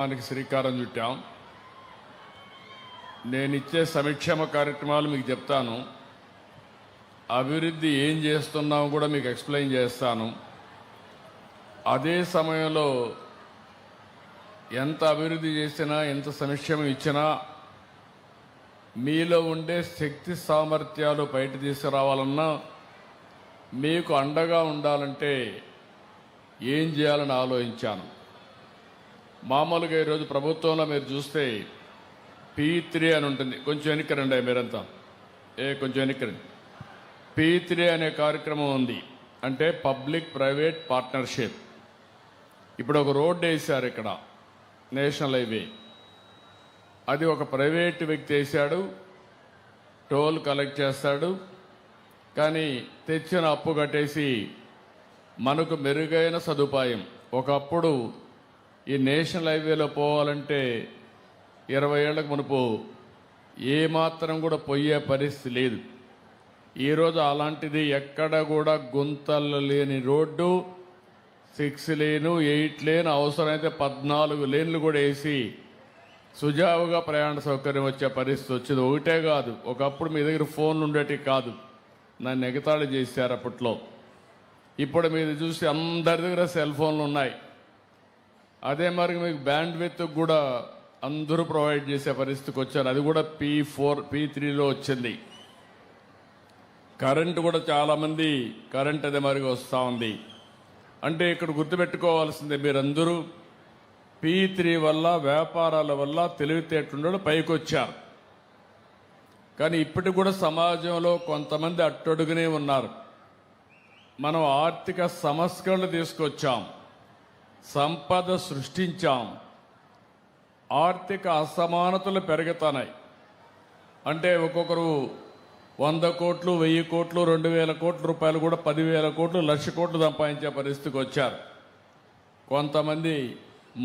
దానికి శ్రీకారం చుట్టాం. నేను ఇచ్చే సంక్షేమ కార్యక్రమాలు మీకు చెప్తాను, అభివృద్ధి ఏం చేస్తున్నామో కూడా మీకు ఎక్స్ప్లెయిన్ చేస్తాను. అదే సమయంలో ఎంత అభివృద్ధి చేసినా ఎంత సంక్షేమం ఇచ్చినా మీలో ఉండే శక్తి సామర్థ్యాలు బయట తీసుకురావాలన్నా మీకు అండగా ఉండాలంటే ఏం చేయాలని ఆలోచించాను. మామూలుగా ఈరోజు ప్రభుత్వంలో మీరు చూస్తే P3 అని ఉంటుంది. కొంచెం వెనక్కిరండి మీరంతా, కొంచెం వెనక్కిరండి. P3 అనే కార్యక్రమం ఉంది, అంటే పబ్లిక్ ప్రైవేట్ పార్ట్నర్షిప్. ఇప్పుడు ఒక రోడ్డు వేశారు ఇక్కడ, నేషనల్ హైవే. అది ఒక ప్రైవేట్ వ్యక్తి వేశాడు, టోల్ కలెక్ట్ చేస్తాడు. కానీ తెచ్చిన అప్పు కట్టేసి మనకు మెరుగైన సదుపాయం. ఒకప్పుడు ఈ నేషనల్ హైవేలో పోవాలంటే 20 ఏళ్లకు మునుపు ఏమాత్రం కూడా పోయే పరిస్థితి లేదు. ఈరోజు అలాంటిది ఎక్కడ కూడా గుంతలు లేని రోడ్డు, 6 లేను 8 లేను, అవసరమైతే 14 లేన్లు కూడా వేసి సుజావుగా ప్రయాణ సౌకర్యం వచ్చే పరిస్థితి వచ్చింది. ఒకటే కాదు, ఒకప్పుడు మీ దగ్గర ఫోన్లు ఉండేటివి కాదు, నన్ను ఎగతాళి చేశారు అప్పట్లో. ఇప్పుడు మీరు చూసి అందరి దగ్గర సెల్ ఫోన్లు ఉన్నాయి. అదే మరి మీకు బ్యాండ్ విత్ కూడా అందరూ ప్రొవైడ్ చేసే పరిస్థితికి వచ్చారు. అది కూడా P3లో వచ్చింది. కరెంటు కూడా చాలామంది కరెంట్ అదే మరిగా వస్తూ ఉంది. అంటే ఇక్కడ గుర్తుపెట్టుకోవాల్సిందే, మీరందరూ P3 వల్ల, వ్యాపారాల వల్ల తెలివితేటలు పైకి వచ్చారు. కానీ ఇప్పటికి కూడా సమాజంలో కొంతమంది అట్టడుగునే ఉన్నారు. మనం ఆర్థిక సంస్కరణలు తీసుకొచ్చాం, సంపద సృష్టించాం, ఆర్థిక అసమానతలు పెరుగుతున్నాయి. అంటే ఒక్కొక్కరు 100 కోట్లు, 1000 కోట్లు, 2000 కోట్ల రూపాయలు కూడా 10,000 కోట్లు, 1,00,000 కోట్లు సంపాదించే పరిస్థితికి వచ్చారు. కొంతమంది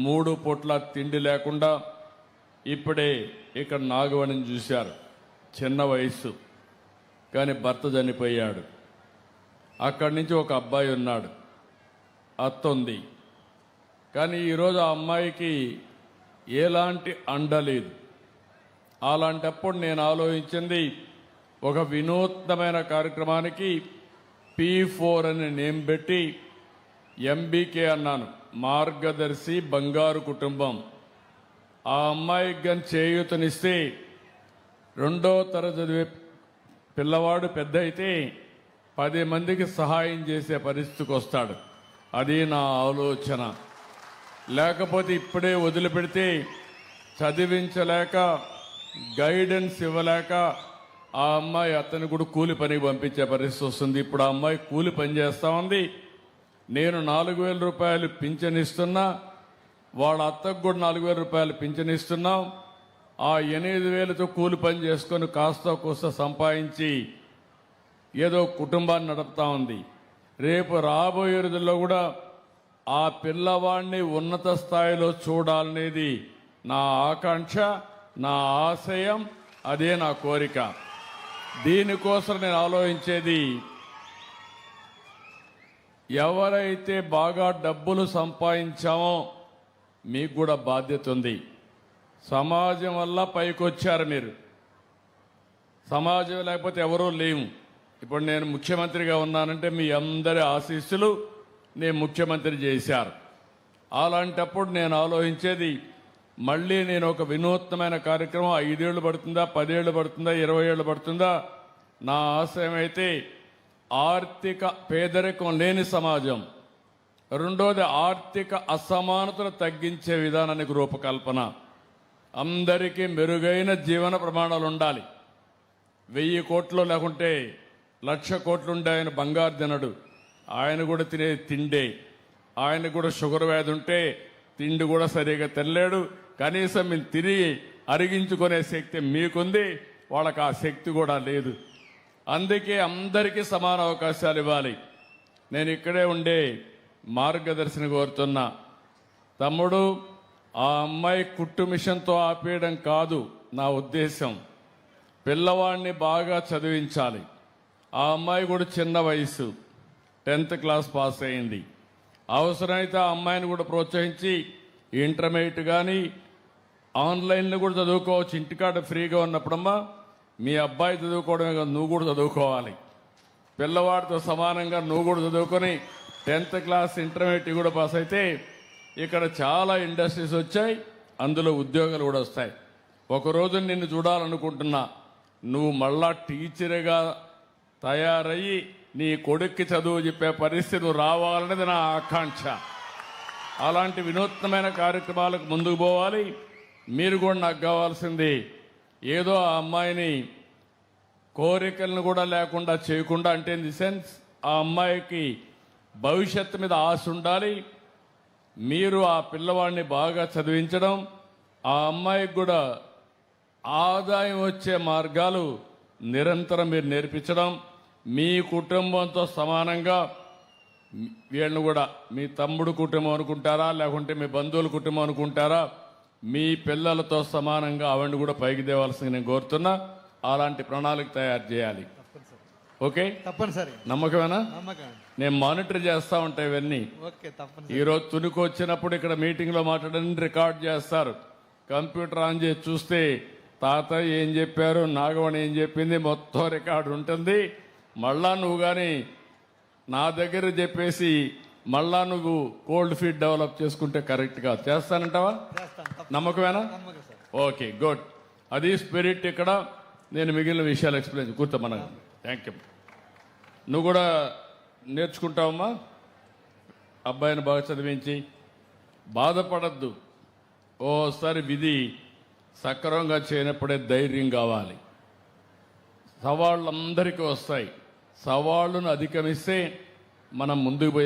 3 పూట్ల తిండి లేకుండా ఇప్పుడే ఇక్కడ నాగవణిని చూశారు. చిన్న వయస్సు, కానీ భర్త చనిపోయాడు. అక్కడి నుంచి ఒక అబ్బాయి ఉన్నాడు, అత్త ఉంది. కానీ ఈరోజు ఆ అమ్మాయికి ఎలాంటి అండ లేదు. అలాంటప్పుడు నేను ఆలోచించింది, ఒక వినూత్నమైన కార్యక్రమానికి P4 అని నేమ్ పెట్టి MBK అన్నాను, మార్గదర్శి బంగారు కుటుంబం. ఆ అమ్మాయికి కానీ చేయూతనిస్తే 2వ తరగతి చదివే పిల్లవాడు పెద్ద అయితే 10 మందికి సహాయం చేసే పరిస్థితికి వస్తాడు. అది నా ఆలోచన. లేకపోతే ఇప్పుడే వదిలిపెడితే చదివించలేక, గైడెన్స్ ఇవ్వలేక ఆ అమ్మాయి అతను కూడా కూలి పనికి పంపించే పరిస్థితి వస్తుంది. ఇప్పుడు ఆ అమ్మాయి కూలి పని చేస్తూ ఉంది. నేను 4,000 రూపాయలు పింఛన్ ఇస్తున్నా, వాళ్ళ అత్తకు కూడా 4,000 రూపాయలు పింఛన్ ఇస్తున్నాం. ఆ 8,000తో కూలి పని చేసుకొని కాస్త కోస్త సంపాదించి ఏదో కుటుంబాన్ని నడుపుతా ఉంది. రేపు రాబోయే రోజుల్లో కూడా ఆ పిల్లవాడిని ఉన్నత స్థాయిలో చూడాలనేది నా ఆకాంక్ష, నా ఆశయం, అదే నా కోరిక. దీనికోసం నేను ఆలోచించేది, ఎవరైతే బాగా డబ్బులు సంపాదించామో మీకు కూడా బాధ్యత ఉంది. సమాజం వల్ల పైకొచ్చారు మీరు, సమాజం లేకపోతే ఎవరూ లేము. ఇప్పుడు నేను ముఖ్యమంత్రిగా ఉన్నానంటే మీ అందరి ఆశీస్సులు నేను ముఖ్యమంత్రి చేశారు. అలాంటప్పుడు నేను ఆలోచించేది, మళ్ళీ నేను ఒక వినూత్నమైన కార్యక్రమం 5 ఏళ్ళు పడుతుందా, 10 ఏళ్ళు పడుతుందా, 20 ఏళ్ళు పడుతుందా, నా ఆశయం అయితే ఆర్థిక పేదరికం లేని సమాజం. రెండోది, ఆర్థిక అసమానతలు తగ్గించే విధానానికి రూపకల్పన. అందరికీ మెరుగైన జీవన ప్రమాణాలు ఉండాలి. 1000 కోట్లు లేకుంటే 1,00,000 కోట్లు ఉండే ఆయన బంగారు తినడు, ఆయన కూడా తినే తిండే. ఆయన కూడా షుగర్ వ్యాధి ఉంటే తిండి కూడా సరిగా తినలేడు. కనీసం మీరు తిని అరిగించుకునే శక్తి మీకుంది, వాళ్ళకి ఆ శక్తి కూడా లేదు. అందుకే అందరికీ సమాన అవకాశాలు ఇవ్వాలి. నేను ఇక్కడే ఉండే మార్గదర్శిని కోరుతున్నా, తమ్ముడు, ఆ అమ్మాయి కుట్టు మిషన్తో ఆపేయడం కాదు నా ఉద్దేశం. పిల్లవాడిని బాగా చదివించాలి. ఆ అమ్మాయి కూడా చిన్న వయసు, 10th క్లాస్ పాస్ అయింది. అవసరమైతే ఆ అమ్మాయిని కూడా ప్రోత్సహించి ఇంటర్మీడియట్ కానీ ఆన్లైన్లో కూడా చదువుకోవచ్చు. ఇంటికాడ ఫ్రీగా ఉన్నప్పుడమ్మా మీ అబ్బాయి చదువుకోవడమే కాదు, నువ్వు కూడా చదువుకోవాలి. పిల్లవాడితో సమానంగా నువ్వు కూడా చదువుకొని 10th క్లాస్ ఇంటర్మీడియట్ కూడా పాస్ అయితే ఇక్కడ చాలా ఇండస్ట్రీస్ వచ్చాయి, అందులో ఉద్యోగాలు కూడా వస్తాయి. ఒకరోజు నిన్ను చూడాలనుకుంటున్నా, నువ్వు మళ్ళా టీచర్గా తయారయ్యి నీ కొడుక్కి చదువు చెప్పే పరిస్థితి నువ్వు రావాలనేది నా ఆకాంక్ష. అలాంటి వినూత్నమైన కార్యక్రమాలకు ముందుకు పోవాలి. మీరు కూడా నాకు కావాల్సింది ఏదో ఆ అమ్మాయిని కోరికలను కూడా లేకుండా చేయకుండా, అంటే ఇన్ ది సెన్స్ ఆ అమ్మాయికి భవిష్యత్తు మీద ఆశ ఉండాలి. మీరు ఆ పిల్లవాడిని బాగా చదివించడం, ఆ అమ్మాయికి కూడా ఆదాయం వచ్చే మార్గాలు నిరంతరం మీరు నేర్పించడం, మీ కుటుంబంతో సమానంగా వీళ్ళని కూడా మీ తమ్ముడు కుటుంబం అనుకుంటారా, లేకుంటే మీ బంధువుల కుటుంబం అనుకుంటారా, మీ పిల్లలతో సమానంగా ఆవిడని కూడా పైకి తేవాల్సింది నేను కోరుతున్నా. అలాంటి ప్రణాళిక తయారు చేయాలి. ఓకే, తప్పనిసరి. నమ్మకమేనా? నమ్మకం. నేను మానిటర్ చేస్తా ఉంటా ఇవన్నీ. ఓకే, తప్పనిసరి. ఈరోజు తునికి వచ్చినప్పుడు ఇక్కడ మీటింగ్లో మాట్లాడని రికార్డ్ చేస్తారు. కంప్యూటర్ ఆన్ చేసి చూస్తే తాతయ్య ఏం చెప్పారు, నాగవణి ఏం చెప్పింది, మొత్తం రికార్డు ఉంటుంది. మళ్ళా నువ్వు కానీ నా దగ్గర చెప్పేసి మళ్ళా నువ్వు కోల్డ్ ఫీట్ డెవలప్ చేసుకుంటే కరెక్ట్గా చేస్తానంటావా? చేస్తాను. నమ్మకమేనా? నమ్మకం సార్. Okay, good. అది స్పిరిట్. ఇక్కడ నేను మిగిలిన విషయాలు ఎక్స్ప్లెయిన్ కూర్చోమన్నా. Thank you. నువ్వు కూడా నేర్చుకుంటావమ్మా. అబ్బాయిని బాగా చదివించి బాధపడద్దు. ఓసారి విధి సక్రమంగా చేయనప్పుడే ధైర్యం కావాలి. సవాళ్ళు అందరికీ వస్తాయి. సవాళ్ళను అధిగమిస్తే మనం ముందుకు పోయే